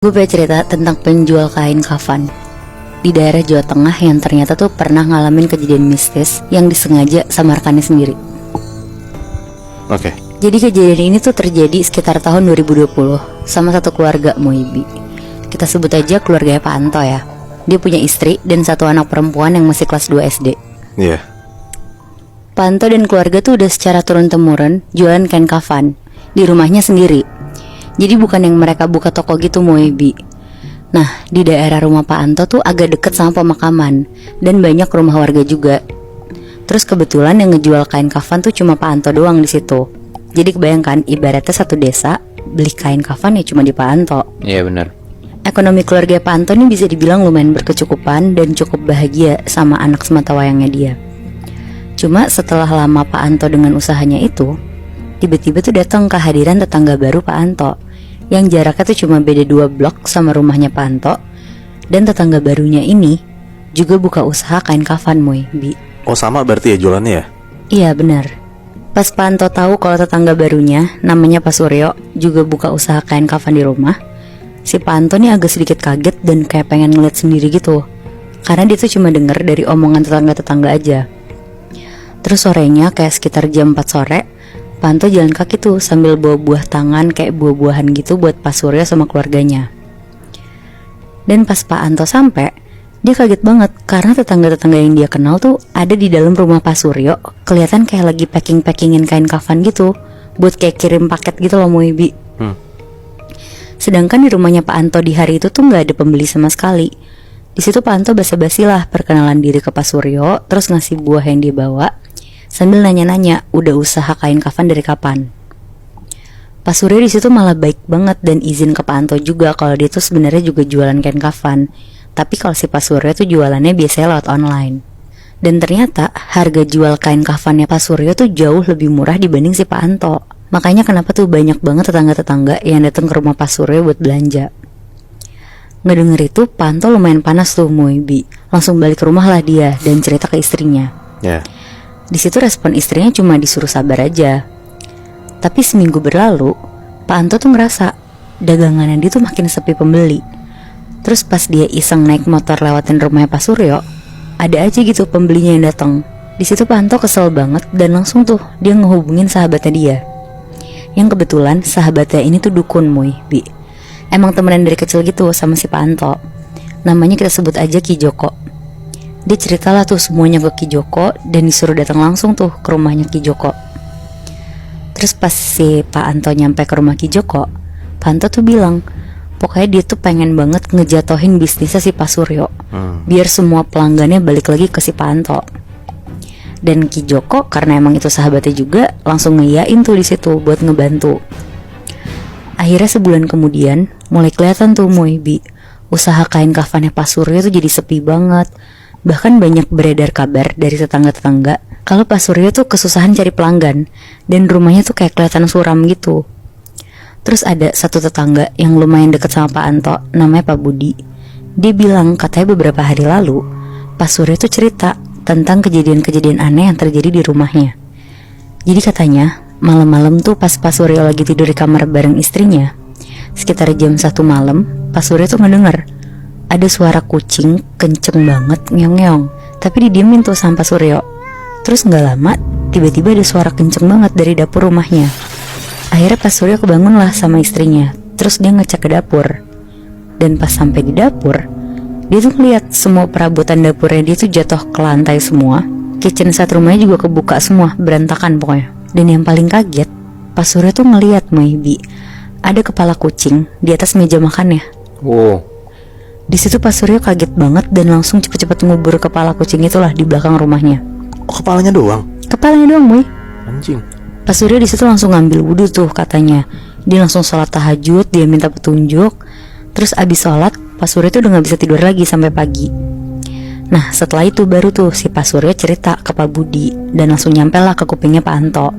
Gue pengen cerita tentang penjual kain kafan di daerah Jawa Tengah yang ternyata tuh pernah ngalamin kejadian mistis yang disengaja sama rekannya sendiri. Oke. Jadi kejadian ini tuh terjadi sekitar tahun 2020 sama satu keluarga Moibi. Kita sebut aja keluarganya Pak Anto ya. Dia punya istri dan satu anak perempuan yang masih kelas 2 SD. Iya. Pak Anto dan keluarga tuh udah secara turun-temurun jualan kain kafan di rumahnya sendiri. Jadi bukan yang mereka buka toko gitu Moibi. Nah, di daerah rumah Pak Anto tuh agak deket sama pemakaman dan banyak rumah warga juga. Terus kebetulan yang ngejual kain kafan tuh cuma Pak Anto doang di situ. Jadi kebayangkan ibaratnya satu desa beli kain kafan ya cuma di Pak Anto. Iya benar. Ekonomi keluarga Pak Anto ini bisa dibilang lumayan berkecukupan dan cukup bahagia sama anak sematawayangnya dia. Cuma setelah lama Pak Anto dengan usahanya itu, tiba-tiba tuh datang kehadiran tetangga baru Pak Anto yang jaraknya tuh cuma beda 2 blok sama rumahnya Pak Anto. Dan tetangga barunya ini juga buka usaha kain kafan Moibi. Oh sama berarti ya jualannya ya? Iya benar. Pas Pak Anto tahu kalau tetangga barunya namanya Pak Suryo juga buka usaha kain kafan di rumah, si Pak Anto nih agak sedikit kaget dan kayak pengen ngeliat sendiri gitu. Karena dia tuh cuma denger dari omongan tetangga-tetangga aja. Terus sorenya kayak sekitar jam 4 sore, Pak Anto jalan kaki tuh sambil bawa buah tangan kayak buah-buahan gitu buat Pak Suryo sama keluarganya. Dan pas Pak Anto sampai, dia kaget banget karena tetangga-tetangga yang dia kenal tuh ada di dalam rumah Pak Suryo. Kelihatan kayak lagi packing-packingin kain kafan gitu buat kayak kirim paket gitu loh Moibi. Sedangkan di rumahnya Pak Anto di hari itu tuh nggak ada pembeli sama sekali. Di situ Pak Anto basa-basi lah perkenalan diri ke Pak Suryo, terus ngasih buah yang dia bawa sambil nanya-nanya udah usaha kain kafan dari kapan. Pak Suryo di situ malah baik banget dan izin ke Pak Anto juga kalau dia tuh sebenarnya juga jualan kain kafan. Tapi kalau si Pak Suryo tuh jualannya biasanya lewat online. Dan ternyata harga jual kain kafannya Pak Suryo tuh jauh lebih murah dibanding si Pak Anto. Makanya kenapa tuh banyak banget tetangga-tetangga yang datang ke rumah Pak Suryo buat belanja. Ngedenger itu Pak Anto lumayan panas tuh Moibi. Langsung balik ke rumah lah dia dan cerita ke istrinya. Di situ respon istrinya cuma disuruh sabar aja. Tapi seminggu berlalu, Pak Anto tuh ngerasa dagangannya dia tuh makin sepi pembeli. Terus pas dia iseng naik motor lewatin rumahnya Pak Suryo, ada aja gitu pembelinya yang datang. Di situ Pak Anto kesel banget dan langsung tuh dia ngehubungin sahabatnya dia. Yang kebetulan sahabatnya ini tuh dukun Moibi. Emang temenan dari kecil gitu sama si Pak Anto. Namanya kita sebut aja Ki Joko. Dia ceritalah tuh semuanya ke Ki Joko dan disuruh datang langsung tuh ke rumahnya Ki Joko. Terus pas si Pak Anto nyampe ke rumah Ki Joko, Pak Anto tuh bilang pokoknya dia tuh pengen banget ngejatohin bisnisnya si Pak Suryo, biar semua pelanggannya balik lagi ke si Pak Anto. Dan Ki Joko karena emang itu sahabatnya juga langsung ngeyain tuh di situ buat ngebantu. Akhirnya sebulan kemudian mulai kelihatan tuh Moibi, usaha kain kafannya Pak Suryo tuh jadi sepi banget. Bahkan banyak beredar kabar dari tetangga-tetangga kalau Pak Suryo tuh kesusahan cari pelanggan dan rumahnya tuh kayak kelihatan suram gitu. Terus ada satu tetangga yang lumayan deket sama Pak Anto, namanya Pak Budi. Dia bilang katanya beberapa hari lalu Pak Suryo tuh cerita tentang kejadian-kejadian aneh yang terjadi di rumahnya. Jadi katanya malam-malam tuh pas Pak Suryo lagi tidur di kamar bareng istrinya, sekitar jam 1 malam Pak Suryo tuh ngedenger ada suara kucing kenceng banget ngeong-ngeong. Tapi didiemin tuh sama Pak Suryo. Terus gak lama tiba-tiba ada suara kenceng banget dari dapur rumahnya. Akhirnya Pak Suryo kebangun lah sama istrinya. Terus dia ngecek ke dapur. Dan pas sampai di dapur, dia tuh ngeliat semua perabotan dapurnya dia tuh jatuh ke lantai semua. Kitchen set rumahnya juga kebuka semua, berantakan pokoknya. Dan yang paling kaget, Pak Suryo tuh ngeliat Moibi, ada kepala kucing di atas meja makannya. Wow. Di situ Pak Suryo kaget banget dan langsung cepet-cepet ngubur kepala kucing itulah di belakang rumahnya. Oh kepalanya doang? Kepalanya doang Moy. Anjing. Pak Suryo di situ langsung ngambil wudhu tuh katanya. Dia langsung sholat tahajud, dia minta petunjuk. Terus abis sholat, Pak Suryo tuh udah gak bisa tidur lagi sampai pagi. Nah setelah itu baru tuh si Pak Suryo cerita ke Pak Budi dan langsung nyampe lah ke kupingnya Pak Anto.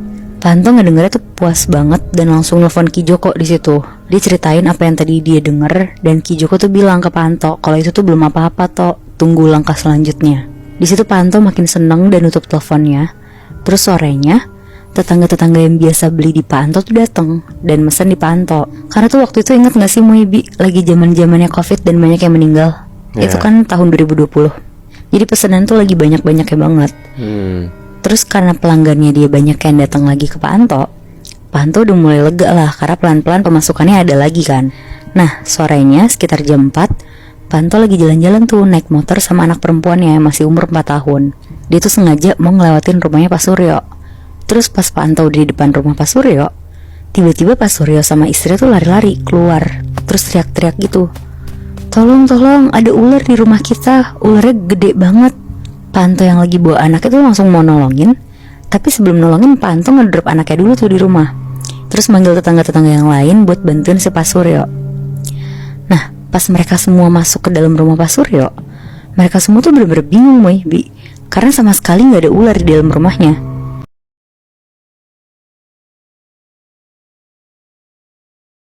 Pak Anto ngedengernya tuh puas banget dan langsung nelfon Ki Joko di situ. Dia ceritain apa yang tadi dia denger dan Ki Joko tuh bilang ke Pak Anto kalau itu tuh belum apa-apa toh, tunggu langkah selanjutnya. Di situ Pak Anto makin seneng dan nutup teleponnya. Terus sorenya tetangga-tetangga yang biasa beli di Pak Anto tuh dateng dan mesen di Pak Anto. Karena tuh waktu itu ingat gak sih Muy Bi, lagi zaman-zamannya Covid dan banyak yang meninggal. Itu kan tahun 2020. Jadi pesanan tuh lagi banyak-banyaknya banget. Terus karena pelanggannya dia banyak yang datang lagi ke Pak Anto udah mulai lega lah karena pelan-pelan pemasukannya ada lagi kan. Nah sorenya sekitar jam 4, Pak Anto lagi jalan-jalan tuh naik motor sama anak perempuannya yang masih umur 4 tahun. Dia tuh sengaja mau ngelewatin rumahnya Pak Suryo. Terus pas Pak Anto di depan rumah Pak Suryo, tiba-tiba Pak Suryo sama istri tuh lari-lari keluar. Terus teriak-teriak gitu, Tolong, ada ular di rumah kita, ularnya gede banget. Pak Anto yang lagi bawa anak itu langsung mau nolongin. Tapi sebelum nolongin, Pak Anto ngedrop anaknya dulu tuh di rumah. Terus manggil tetangga-tetangga yang lain buat bantuin si Pak Suryo. Nah pas mereka semua masuk ke dalam rumah Pak Suryo, mereka semua tuh bener-bener bingung Bi, karena sama sekali gak ada ular di dalam rumahnya.